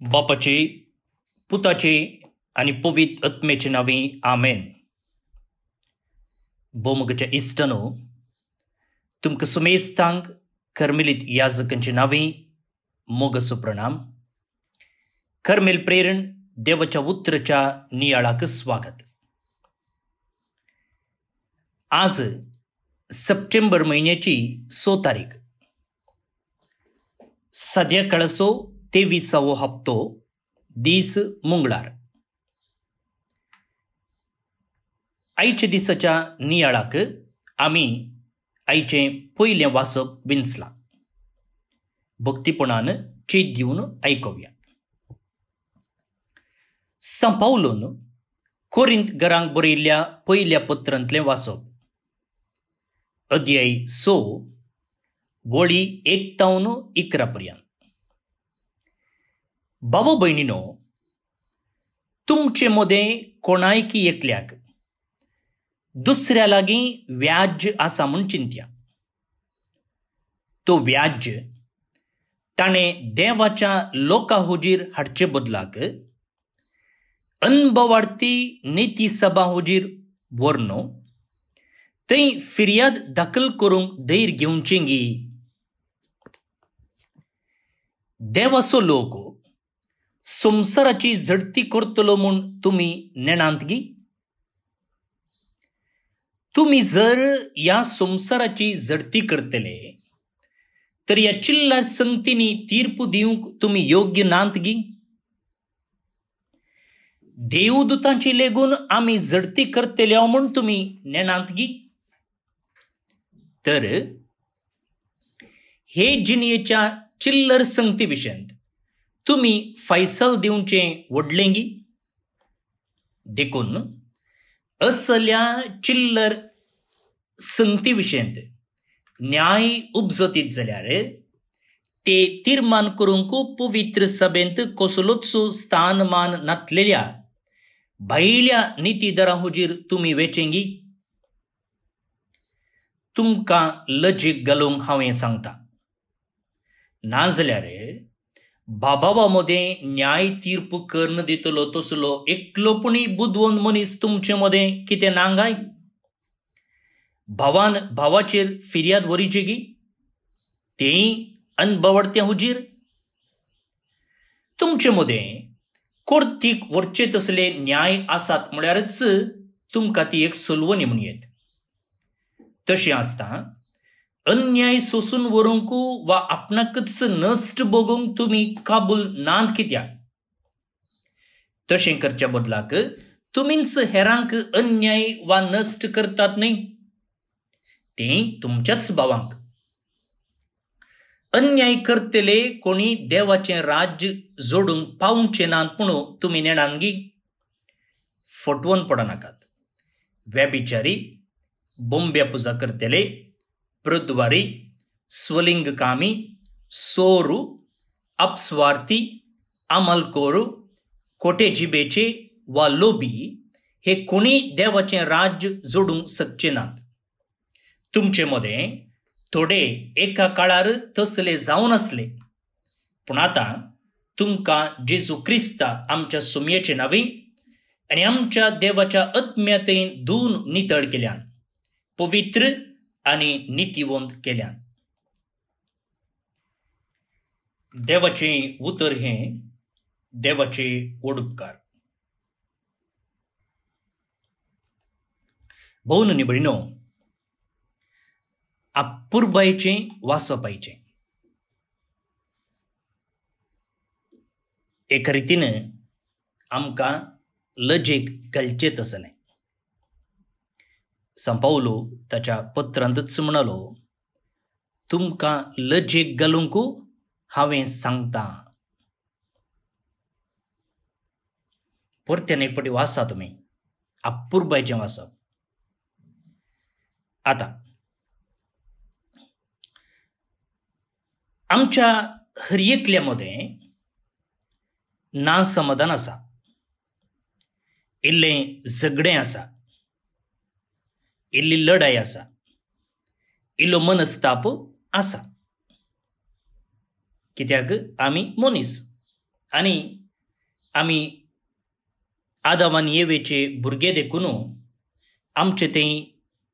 बापाचे पुताचे आणि पवित्र आत्मेचे नावे आमेन. बोमगच्या इष्टनो तुमकां सुमेस्तांक कर्मेलीत याजकांचे नावे मोगसो प्रणाम. कर्मेल प्रेरण देवाच्या उतराच्या नियाळाक स्वागत. आज सप्टेंबर महिन्याची 6 तारीख. सध्या कळसो 23वो हप्तो दीस मंगळार. आयच्या दिसाच्या नियाळाक आमी आयचे पयलें वाचप विंचलां. भक्तीपणान चेत दिवन आयकुया. सांपावलोन कोरिंत घरांक बरयल्ल्या पयल्या पत्रांतलें वाचप. अध्याय 6 वळी 1-11 पर्यंत. भाव भयणीनो, तुमचे मदें कोणायकी एकल्याक दुसऱ्या लागीं व्याज आसा म्हूण चिंत्या. तो व्याज ताणें देवाच्या लोकां हुजीर हाडचे बदलाक अनभवार्थी नीती सभा हुजीर व्हरनो थंय फिर्याद दाखल करूंक धैर्य घेवचें गी. देवाचो लोक संवसाराची झडती करतलो म्हूण तुमी नेणांत गी. तुमी जर ह्या संवसाराची झडती करतले तर ह्या चिल्लार संगतींनी तीर्प दिवंक तुमी योग्य नांत गी. देवदूतांची लेगून आमी झडती करतले म्हूण तुमी नेणांत गी. तर हे जिणयेच्या चिल्लर संगती विशयंत तुमी फैसल दिवचें व्हडलें गी. देखून असल्या चिल्लर संगती विशयंत न्याय उपजतीत जाल्यार ते तीर्मान करूंक पवित्र सभेंत कसलोच स्थानमान नातलेल्या भायल्या नितीदारां हुजीर तुमी वेचें गी. तुमकां लजेक घालूंक हांवें सांगता. नाजाल्यार बाबावा मदें न्याय तीर्प कर्ण दितलो तसलो एकलोपणी बुदवंत मनीस तुमचे मदें कितें नांगाय. भावान भावाचेर फिर्याद व्हरची गी, तेंय अनभवडत्या हुजीर. तुमचे मदें कोर्तीक व्हरचे तसले न्याय आसात म्हळ्यारच तुमकां ती एक सुलवणी म्हणयेत. तशें आसता अन्याय सोसून व्हरूंक वा आपणाकच नश्ट भोगूंक तुमी काबूल नांत कित्याक. तशें करच्या बदलाक तुमीच हेरांक अन्याय वा नश्ट करतात न्हय. तें तुमच्याच भावांक. अन्याय करतले कोणी देवाचें राज्य जोडूंक पावचे नात म्हणून तुमी नेणान गी. फटवून पडनाकात. व्यभिचारी, बोंब्या पुजा करतले, प्रद्वारी, स्वलिंग कामी, सोरू, अपस्वार्थी, अमलकोरू, खोटे जिबेचे वा लोभी हे कोणी देवाचें राज्य जोडूंक शकचे नात. तुमचे मदें थोडे एका काळार तसले जावन आसले, पूण आतां तुमकां जेजू क्रिस्ता आमच्या सुमयेचे नावे आनी आमच्या देवाच्या आत्म्यातेन धुवन नितळ केल्यान, पवित्र आनी नितीवंत केल्यान. देवाचें उतर हें देवाचे वडुपकार. भोवन निबडिनो, अपुर्बायेचें वाचप आयचें. एका रितीन आमकां लजेक घालचें तसलें. सांपावलो ताच्या पत्रांतच म्हणलो, तुमकां लजेक घालूंक हांवें सांगतां. परत्यान एक फावटी वाचा तुमी. अपुर्बायेचें वाचप. आतां आमच्या हर एकल्या मदें ना समाधान आसा, इल्लें झगडें आसा, इल्ली लढाई आसा, इल्लो मनस्ताप आसा. कित्याक आमी मनीस. आनी आमी आदाम आनी येवेचे भुरगे देखून आमचे ते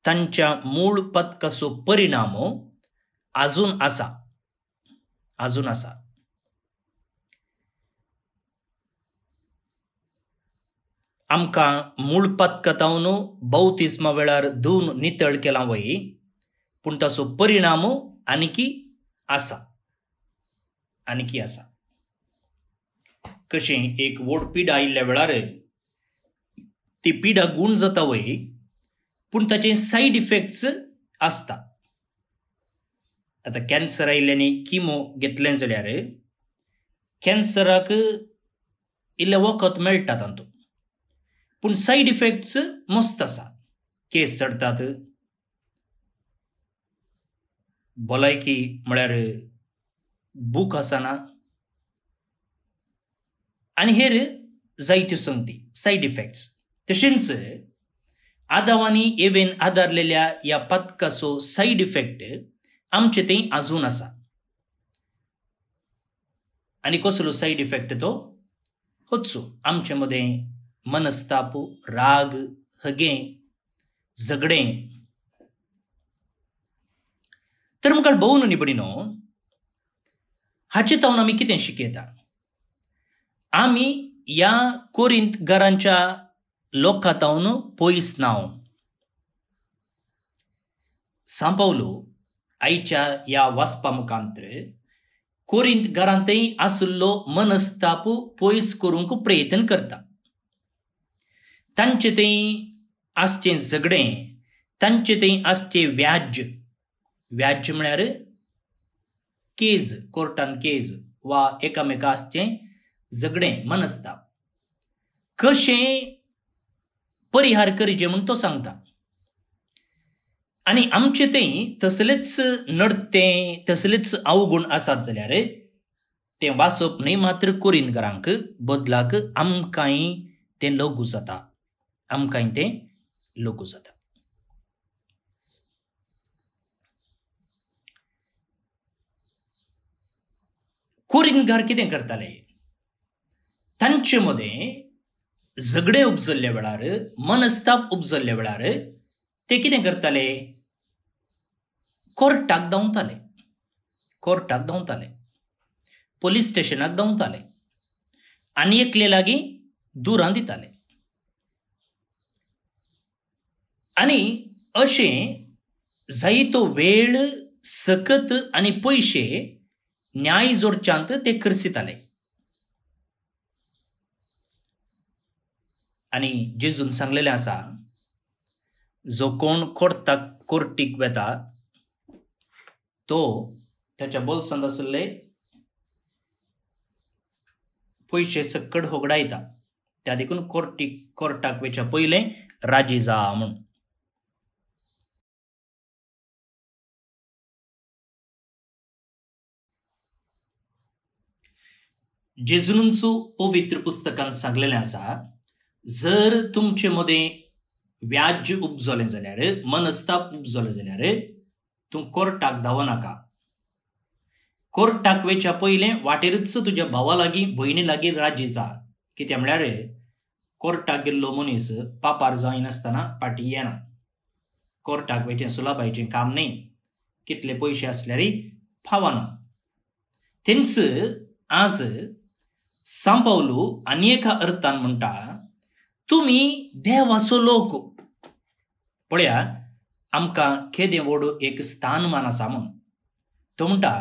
तांच्या मूळ पथकाचो परिणाम अजून आसा. आमकां मूळ पथकातावन बौतिस्मा वेळार धुवन नितळ केलां वय, पूण ताचो परिणाम आनीकी आसा. कशें एक व्हड पिडा आयिल्ल्या वेळार ती पिडा गूण जाता वय, पूण ताचे सायड इफेक्ट्स आसता. आतां कॅन्सर आयिल्ल्यानी किमो घेतलें जाल्यार कॅन्सराक इल्लें वखद मेळटा तातूंत, पूण सायड इफेक्ट्स मस्त आसा. केस चडटात, भलायकी म्हळ्यार भूक आसना, आनी हेर जायत्यो संगती सायड इफेक्ट्स. तशेंच आदाम आनी येवेन आदारलेल्या ह्या पथकाचो सायड इफेक्ट आमचे थंय अजून आसा. आनी कसलो सायड इफेक्ट तो? होचो आमचे मदें मनस्ताप, राग, हगें, झगडें. तर मुखार भोव न्हू निबडिनो, हाचे तावन आमी कितें शिकयता? आमी ह्या कोरिंथ घरांच्या लोकातावन पयस नाव. सांत पावलो आयच्या ह्या वाचपा मुखांतर कोरिंथ घरांतय आशिल्लो मनस्ताप पयस करूंक प्रयत्न करता. तांचे थंय आसचें झगडें, तांचे थंय आसचें व्याज म्हळ्यार केज, कोर्टान केज वा एकामेका आसचें झगडें, मनस्ताप कशें परिहार करचें म्हूण तो सांगता. आनी आमचे थंय तसलेच नडतें, तसलेच अवगुण आसात जाल्यार तें वाचप न्हय मात्र कोरिंथकारांक, बदलाक आमकांय तें लागू जाता. कोरिंथकार कितें करताले? तांचे मदें झगडें उपजल्ल्या वेळार, मनस्ताप उपजल्ल्या वेळार ते कितें करताले? कोर्टाक धांवताले, पोलीस स्टेशनाक धांवताले आनी एकले लागीं दुरां दिताले. आनी अशें जायतो वेळ, सकत आनी पयशे न्याय जोडच्यांत ते खर्चिताले. आनी जेजून सांगलेलें आसा, जो कोण कोर्टीक वेता तो त्याच्या बोल्सांत आसले पयशे सक्कड होगडायता. त्या देखून कोर्टाक वेच्या पयलें राजी जा म्हूण. जेजूनचो पवित्र पुस्तकांत सांगलेलें आसा, जर तुमचे मदें व्याज उपजलें जाल्यार, मनस्ताप उपजलें जाल्यार तूं कोर्टाक धांवनाका. कोर्टाक वेच्या पयलें वाटेरच तुज्या भावा लागीं, भयणी लागीं राजी जा. कित्याक म्हळ्यार कोर्टाक गेल्लो मनीस पापार जायनासतना फाटीं येना. कोर्टाक वेचें सुलाबायचें काम न्हय, कितले पयशे आसल्यारय फावना. तेंच आज सांत पावलो आनी एका अर्थान म्हणटा, तुमी देवाचो लोक. पळया, आमकां केदें व्हड एक स्थानमान आसा म्हूण. तो म्हणटा,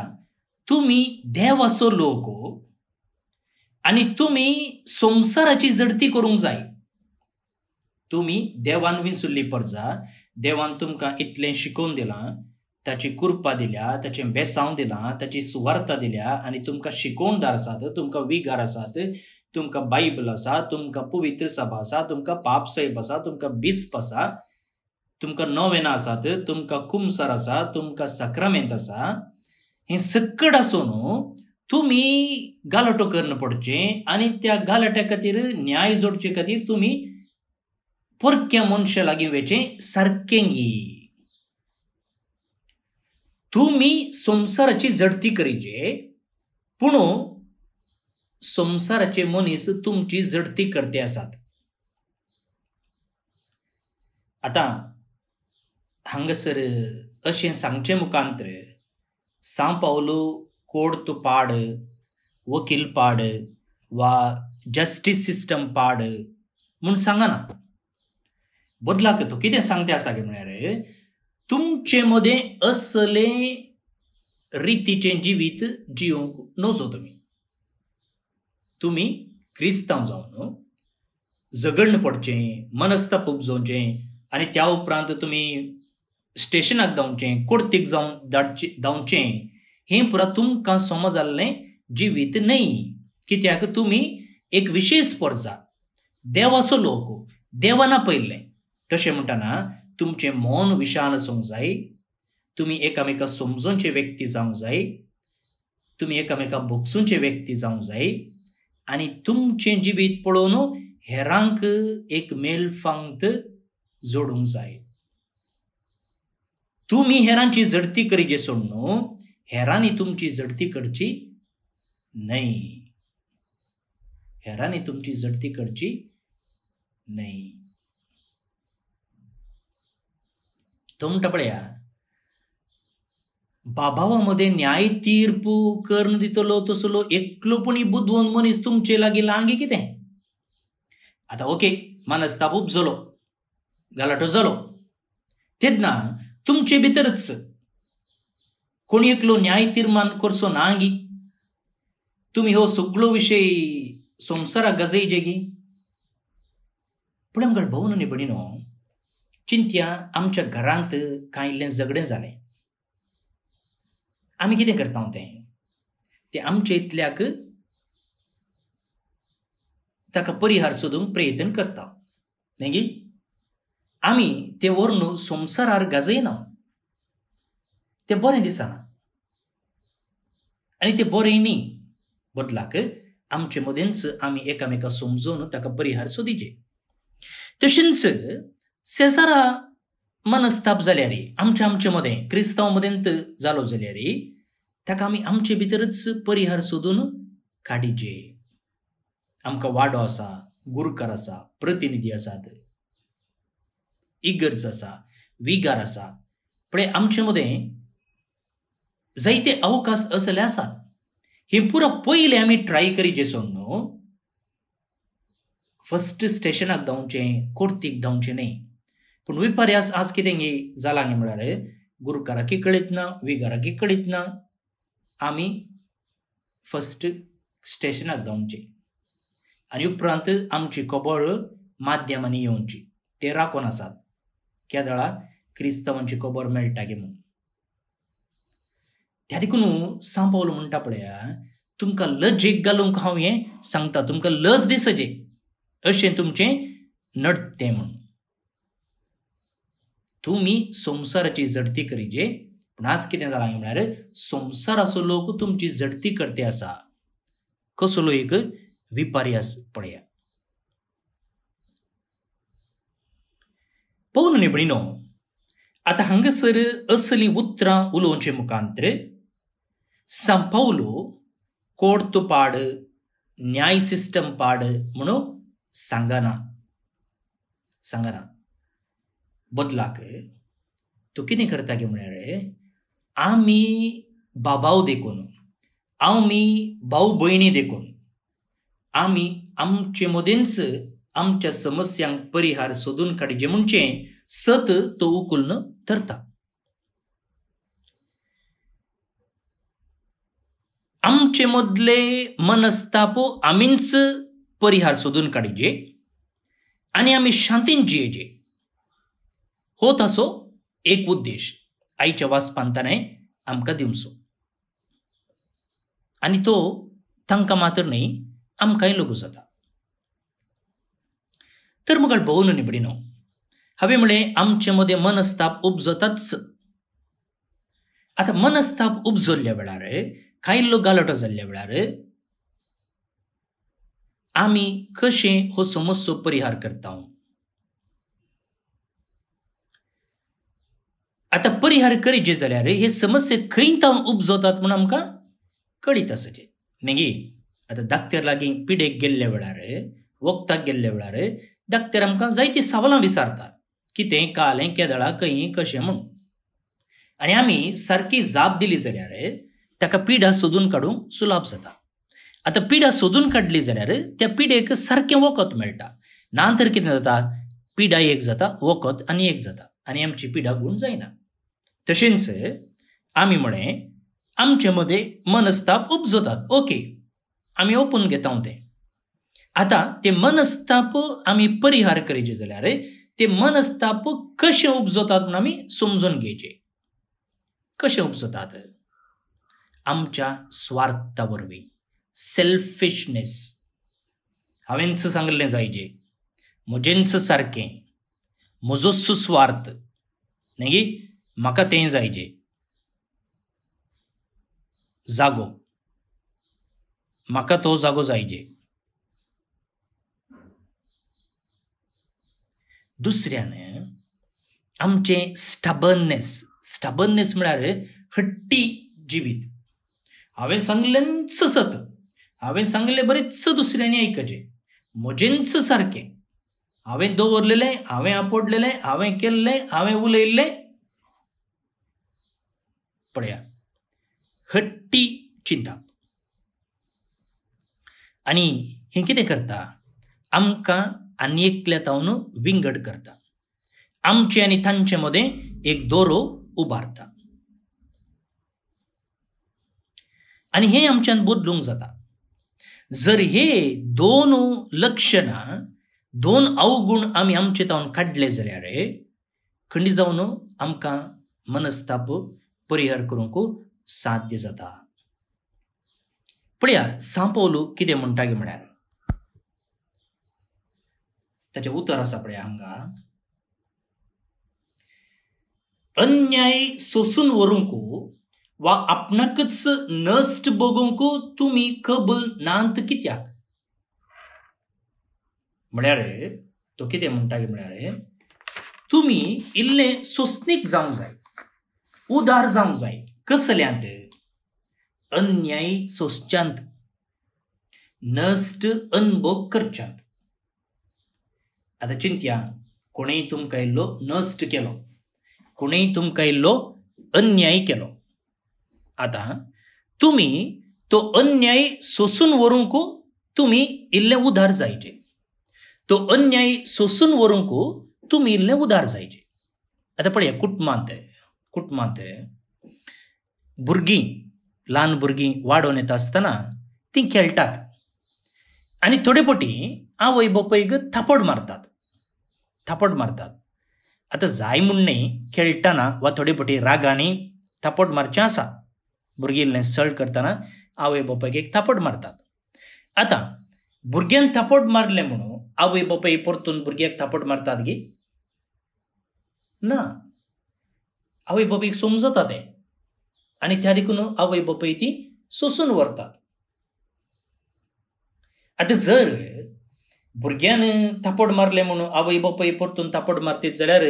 तुमी देवाचो लोक आनी तुमी संवसाराची जडती करूंक जाय. तुमी देवान विंचुल्ली परजा. देवान तुमकां इतलें शिकोवन दिलां, ताची कृपा दिल्या, ताचें बेसांव दिलां, ताची सुवार्ता दिल्या, आनी तुमकां शिकोवणदार आसात, तुमकां विगार आसात, तुमकां बायबल आसा, तुमकां पवित्र सभा आसा, तुमकां पाप सैब आसा, तुमकां बिस्प आसा, तुमकां नोवेनां आसात, तुमकां कुमसार आसा, तुमकां सक्रामेंत आसा. हें सक्कड आसून तुमी गालटो करून पडचें आनी त्या गालट्या खातीर, न्याय जोडचे खातीर तुमी परक्या मनशा लागीं वेचें सारकेंगी. तुमी संवसाराची जडती करीचे, पूण संसाराचे मनीस तुमची झडती करते आसात. आता हांगासर अशें सांगचे मुखांतर सांव पावलो कोर्ट पाड, वकील पाड वा जस्टीस सिस्टम पाड म्हूण सांगना. बदलाक तो कितें सांगते आसा गे म्हळ्यार तुमचे मदें असले रितीचें जिवीत जिवंक नजो. तुमी क्रिस्तांव जावन झगडण पडचें, मनस्ताप उपजोवचें आनी त्या उपरांत तुमी स्टेशनाक धांवचें, कोर्टीक धांवचें हें पुरा तुमकां समज जाल्लें जिवीत न्हय. कित्याक तुमी एक विशेश परजा, देवाचो लोक, देवान आपयल्लें. तशें म्हणटना तुमचें मन विशाल आसूंक जाय, तुमी एकामेकां समजोवचे व्यक्ती जावंक जाय, तुमी एकामेकां भोगसूचे व्यक्ती जावंक जाय आनी तुमचें जिवीत पळोवन हेरांक एक मेलफांत जोडूंक जाय. तुमी हेरांची झडती करीचे सोड न्हू, हेरांनी तुमची झडती करची न्हय. हेरांनी तुमची झडती करची न्हय. तो म्हणटा पळया, बाबावामध्ये न्याय तीर्प करून दितलो तसलो एकलोपणी बुद्वंत मनीस तुमचे लागीं लांगी कितें. आता ओके, मनस्ताप उपजलो, गलाटो जालो, तेन्ना तुमचे भितरच कोणी एकलो न्याय तीर्मान करचो नांगी. तुमी हो सगळो विशय संवसाराक गाजयचे गी. पूण आमकां भोव न्ही बडीनो, चिंत्या आमच्या घरांत कांय इल्लें झगडें जालें. आमी कितें करता तें आमचे इतल्याक ताका परिहार सोदूंक प्रयत्न करता. न्ही गी, आमी ते व्हरून संवसारार गाजयना. तें बरें दिसना आनी तें बरें न्ही. बदलाक आमचे मदेंच आमी एकामेकां समजून ताका परिहार सोदिचे. तशेंच शेजारा मनस्ताप जाल्यार आमचे मदें क्रिस्तांव मदेंत जालो जाल्यार ताका आमी आमचे भितरच परिहार सोदून काडिचे. आमकां वाडो आसा, गुरकार आसा, प्रतिनिधी आसात, इगर्ज आसा, विगार आसा, पण आमचे मदें जायते अवकाश असले आसात. हें पुरो पयलें आमी ट्राय करीचे सोड न्हू. फस्ट स्टेशनाक धांवचें, कोर्टीक धांवचें न्हय. पूण विपर्यास आज कितें जालां म्हळ्यार गुरकाराकी कळीत ना, विगाराकी कळीत ना, आमी फस्ट स्टेशनाक धांवचें आनी उपरांत आमची खबर माध्यमांनी येवची. ते राखून आसात केदळा क्रिस्तांवांची खबर मेळटा गे म्हणून. त्या देखून सांव पावलो म्हणटा पळया, तुमकां लजेक घालूंक हांव हें सांगता, तुमकां लज दिसचे अशें तुमचें नडतें म्हणून. तुमी संवसाराची झडती करीचे. पूण आज कितें जालां म्हळ्यार संवसाराचो लोक तुमची झडती करते आसा. कसलो एक विपर्यास पळया. पळोवन न्ही भयणीनो, आतां हांगासर असली उतरां उलोवचे मुखांतर सांव पावलो कोर्ट पाड, न्याय सिस्टम पाड म्हणून सांगना. बदलाक तो कितें करता गे म्हळ्यार आमी बाबाव देखून, आमी भाऊ भयणी देखून आमी आमचे मदेंच आमच्या समस्यांक परिहार सोदून काडचे म्हणचे सत तो उखलून धरता. आमचे मदले मनस्ताप आमीच परिहार सोदून काडचे आनी आमी शांतीन जियेचे. हो ताचो एक उद्देश आयच्या वाचपांताने आमकां दिवचो. आनी तो तांकां मात्र न्ही, आमकांय लागू जाता. तर मुखार भोव न्ही बडीनो, हांवें म्हळें आमचे मदें मनस्ताप उपजताच. आतां मनस्ताप उपजल्ल्या वेळार, कांय लोक गालटो जाल्ल्या वेळार आमी कशें हो समस्यो परिहार करता. आतां परिहार करीचे जाल्यार हे समस्या खंय तावन उपजतात म्हूण आमकां कळीत आसचे. न्ही, आतां दाक्तेर लागीं पिडेक गेल्ले वेळार वखदाक गेल्ले वेळार दाक्तेर आमकां जायतीं सवालां विचारता, कितें कालें केदळां खंय कशें म्हणून. आनी आमी सारकी जाप दिली जाल्यार ताका पिडा सोदून काडूंक सुलभ जाता. आतां पिडा सोदून काडली जाल्यार त्या पिडेक सारकें वखद मेळटा. नातर कितें जाता, पिडा एक जाता, वखद आनी एक जाता आनी आमची पिडा गूण जायना. तशेंच आमी म्हळें आमचे मदें मनस्ताप उपजतात. ओके, आमी ओपून घेता तें. आतां ते मनस्ताप आमी परिहार करचे जाल्यार ते मनस्ताप कशे उपजतात म्हणून आमी समजून घेवचे. कशे उपजतात? आमच्या स्वार्था वरवीं, सेल्फिशनेस. हांवेंच सांगलें जायजें, म्हजेंच सारकें, म्हजो सुस्वार्थ, न्ही म्हाका तें जायजें, जागो, म्हाका तो जागो जायजे. दुसऱ्यान आमचें स्टबर्ननेस म्हळ्यार हट्टी जिवीत. हांवें सांगलेंच सत, हांवें सांगलें बरेंच दुसऱ्यांनी आयकचें, म्हजेंच सारकें, हांवें दवरलेलें, हांवें आपडलेलें, हांवें केल्लें, हांवें उलयल्लें. पळया, हट्टी चिंता. आनी हें कितें करता, आमकां आनी एकल्यातावन विंगड करता. आमचे आनी तांचे मदें एक दोरो उबारता. आनी हें आमच्यान बदलूंक जाता. जर हे दोन लक्षणां, दोन अवगुण आमी आमचे तावन काडले जाल्यार खंडी जावन आमकां मनस्ताप परिहार करूंक साध्य जाता. पळया, सा पौल कितें म्हणटा गे म्हळ्यार ताचें उतर आसा पळया हांगा. अन्याय सोसून व्हरूंक वा आपणाकच नश्ट बगूंक तुमी कबूल नांत कित्याक? म्हळ्यार तो कितें म्हणटा गे म्हळ्यार तुमी इल्लें सोंसणीक जावंक जाय, उदार जावंक जाय. कसल्यांत? अन्याय सोंसच्यांत, नश्ट अनुभव करच्यांत. आतां चिंतया, कोणेय तुमकां इल्लो नश्ट केलो, कोणेय तुमकां इल्लो अन्याय केलो. आतां तुमी तो अन्याय सोसून व्हरूंक तुमी इल्लें उदार जायचे. तो अन्याय सोसून व्हरूंक तुमी इल्लें उदार जायचे. आतां पळया, कुटुंबांत भुरगीं, ल्हान भुरगीं वाडोवन येता आसतना तीं खेळटात आनी थोडे फावटी आवय बापायक थापड मारतात. आतां जाय म्हूण न्ही, खेळटाना वा थोडे फावटी रागांनी थापड मारचें आसा. भुरगीं इल्लें सळ करतना आवय बापायक एक थापड मारतात. आतां भुरग्यान थापड मारलें म्हणून आवय बापाय परतून भुरग्याक थापड मारतात गे? ना. आवय बापायक समजता तें आनी त्या देखून आवय बापाय ती सोसून व्हरतात. आतां जर भुरग्यान थापड मारलें म्हणून आवय बापाय परतून थापड मारतात जाल्यार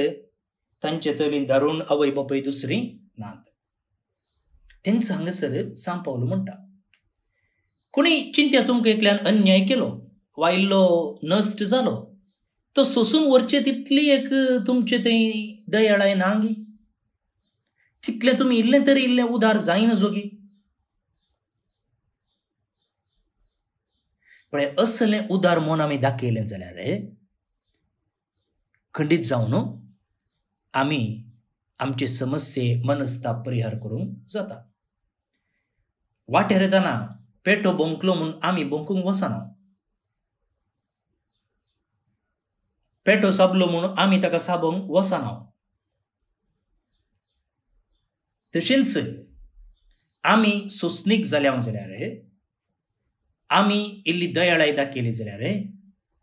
तांचे तरेन धारून आवय बापाय दुसरी नात. तेंच हांगासर सा पौल म्हणटा, कोणी चिंत्या तुमकां एकल्यान अन्याय केलो वा इल्लो नश्ट जालो, तो सोसून व्हरचे तितली एक तुमचे थंय दयाळाय ना गी? तितलें तुमी इल्लें तरी इल्लें उदार जायना जोगी? पण असलें उदार मन आमी दाखयलें जाल्यार खंडीत जावन आमी आमचे समस्ये मनस्ताप परिहार करूंक जाता. वाटेर येताना पेटो बोंकलो म्हणून आमी बोंकूंक वचना. पेटो साबलो म्हणून आमी ताका साबोवंक वचना. तशेंच आमी सोंसणीक जाल्या जाल्यार, आमी इल्ली दयाळाय दाखयली जाल्यार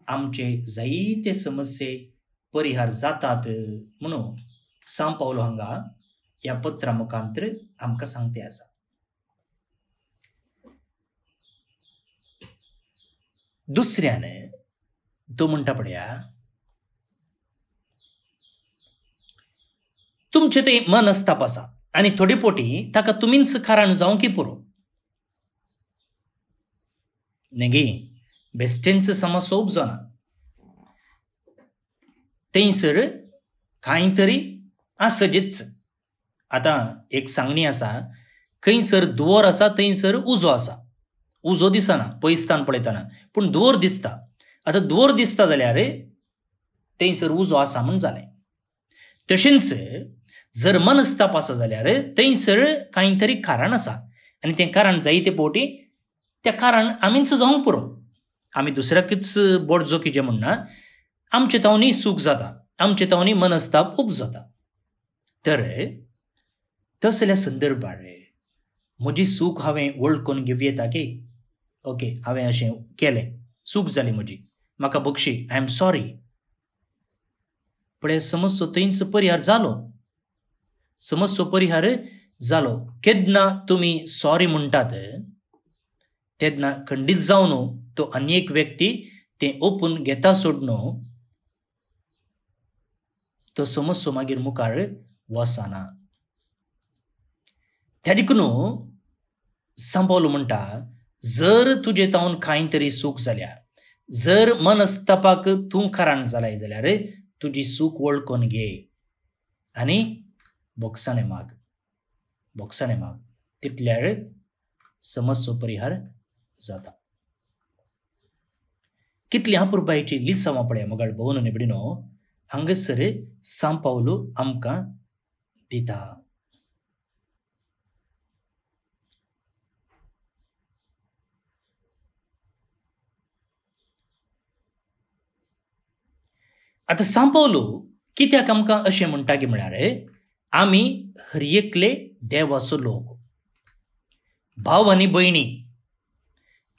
आमचे जायते समस्ये परिहार जातात म्हणून सा पौल हांगा ह्या पत्रा मुखांतर आमकां सांगते आसा. दुसऱ्यान तो म्हणटा पळया, तुमचे ते मनस्ताप आसा आनी थोडे फावटी ताका तुमीच कारण जावंक पुरो. नेगी बेस्टेंच समस्या उपजना थंयसर कांय तरी आसचेच. आतां एक सांगणी आसा, खंयसर दुवर आसा थंयसर उजो आसा. उजो दिसना पयसतान पळयतना, पूण दुवर दिसता. आतां दुवर दिसता जाल्यार थंयसर उजो आसा म्हूण जालें. तशेंच जर मनस्ताप आसा जाल्यार थंयसर कांय तरी कारण आसा, आनी तें कारण जायते फावटी तें कारण आमीच जावंक पुरो. आमी दुसऱ्याकच बोट जोखीचें म्हणना, आमचे तावनी सूख जाता, आमचे तावनी मनस्ताप उपजता. तर तसल्या संदर्भार म्हजी सूख हांवें वळखून घेवं येता की ओके हांवें अशें केलें, सूख जाली म्हजी, म्हाका बक्षी, आय एम सॉरी. पण समस्या थंयच परिहार जालो. समस्या परिहार जालो. केन्ना तुमी सॉरी म्हणटात तेन्ना खंडीत जावन तो आनी एक व्यक्ती तें ओपून घेता सोड न्हू, तो समस्या मागीर मुखार वचना. त्या देखून सांबावलो म्हणटा, जर तुजे तावन कांय तरी सूख जाल्या, जर मनस्तापाक तूं कारण जालाय जाल्यार तुजी सूख वळखून घे आनी बोगसाणें माग, बोगसाणें माग. तितल्यार समस्या परिहार जाता. कितली अपुरबायेची लिसांवां पळया मोगाळ भोवन निबडिनो हांगासर सांपावलो आमकां दिता. आतां सांपावलो कित्याक आमकां अशें म्हणटा की म्हळ्यार आमी हर एकले देवाचो लोक, भाव आनी भयणी,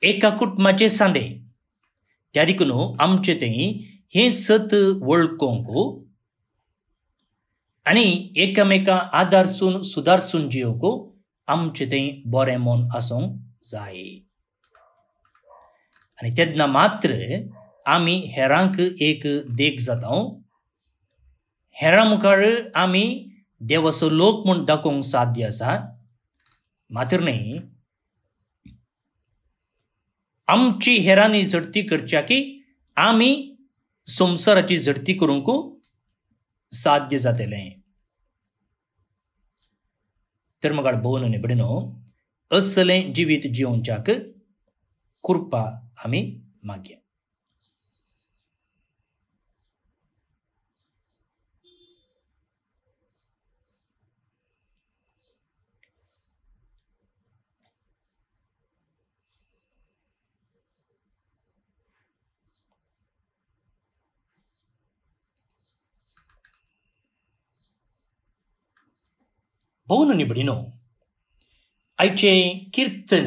एका कुटुंबाचे सांदे. त्या देखून आमचे थंय हें सत वळखूंक आनी एकामेका आदारसून सुदारसून जियोंक आमचे थंय बरें मन आसूंक जाय. आनी तेन्ना मात्र आमी हेरांक एक देख जाता. हेरां मुखार आमी देवाचो लोक म्हूण दाखोवंक साध्य आसा. मात्र न्ही आमची हेरांनी झडती करच्या की आमी संवसाराची झडती करूंक साध्य जातलें. तर मोगाळ भोवन निबडिनो असलें जिवीत जियोवच्याक कृपा आमी मागया. भोवन निबडिनो आयचें किर्तन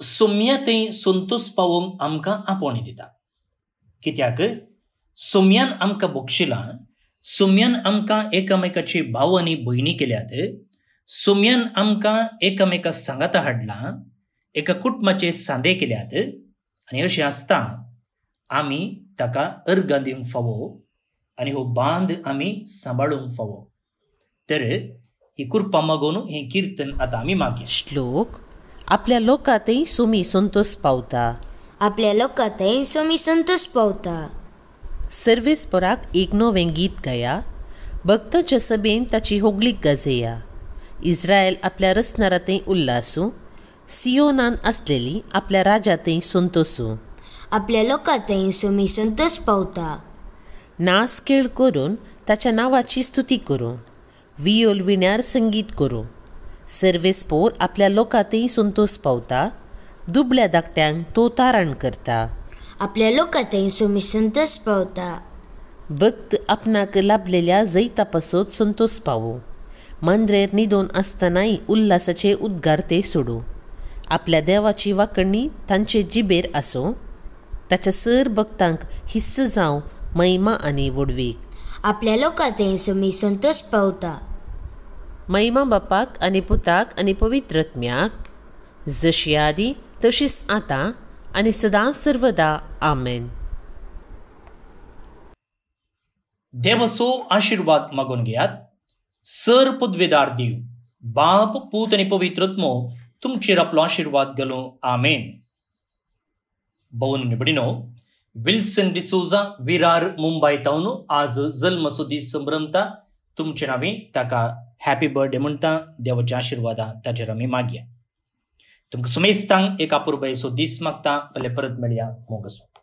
सोम्या थंय संतोश पावोवंक आमकां आपोवणी दिता. कित्याक सोम्यान आमकां बक्षिलां, सोम्यान आमकां एकामेकाची भाव आनी भयणी केल्यात, सोम्यान आमकां एकामेका सांगाता हाडलां, एका कुटुंबाचे सांदे केल्यात. आनी अशें आसता आमी ताका अर्गां दिवंक फावो आनी हो बांद आमी सांबाळूंक फावो. तर ही कृपा मागून हें किर्तन आतां आमी मागया. श्लोक. आपल्या लोकांतय सोमी संतोष पावता. आपल्या लोकांतय सोमी संतोष पावता. सर्वेस्पराक एक नवें गीत गाया. भक्तांच्या सभेन ताची होगलीक गाजया. इस्रायल आपल्या रसनारांतय उल्लासू. सियोनान आसलेली आपल्या राजातय संतोषू. आपल्या लोकांतय सोमी संतोष पावता. नाच खेळ करून ताच्या नांवाची स्तुती करूं. वियोल विण्यार संगीत करूं. सर्वेस्पोर आपल्या लोकांतय संतोष पावता. दुबळ्या धाकट्यांक तो तारण करता. आपल्या लोकांतय सोमी संतोष पावता. भक्त आपणाक लाभलेल्या जैता पासत संतोष पावो. मंद्रेर न्हिदोन आसतनाय उल्हासाचे उद्गार ते सोडू. आपल्या देवाची वाकणी तांचे जिबेर आसूं. ताच्या सर भक्तांक हिस्स जावं महिमा आनी वडवीक. आपल्या लोकांतय सोमी संतोष पावता. महिमा बापाक आनी पुताक आनी पवित्रत्म्याक, जशी आदी तशीच आतां आनी सदां सर्वदा आमेन. देवाचो आशिर्वाद मागून घेयात. सर पदवेदार देव, बाप, पूत आनी पवित्रत्मो तुमचेर आपलो आशिर्वाद घालूं. आमेन. भवन निबडिनो विल्सन डिसोजा विरार मुंबई तावन आज जल्म सुदी संभ्रमता तुमचे नावे ताका हॅपी बर्थडे म्हणटा देवाच्या आशीर्वादा ताचेर आमी मागया. तुमकां सुमेस्तांक एक अपुर्बायेचो दीस मागता. परत मेळया मोगसो.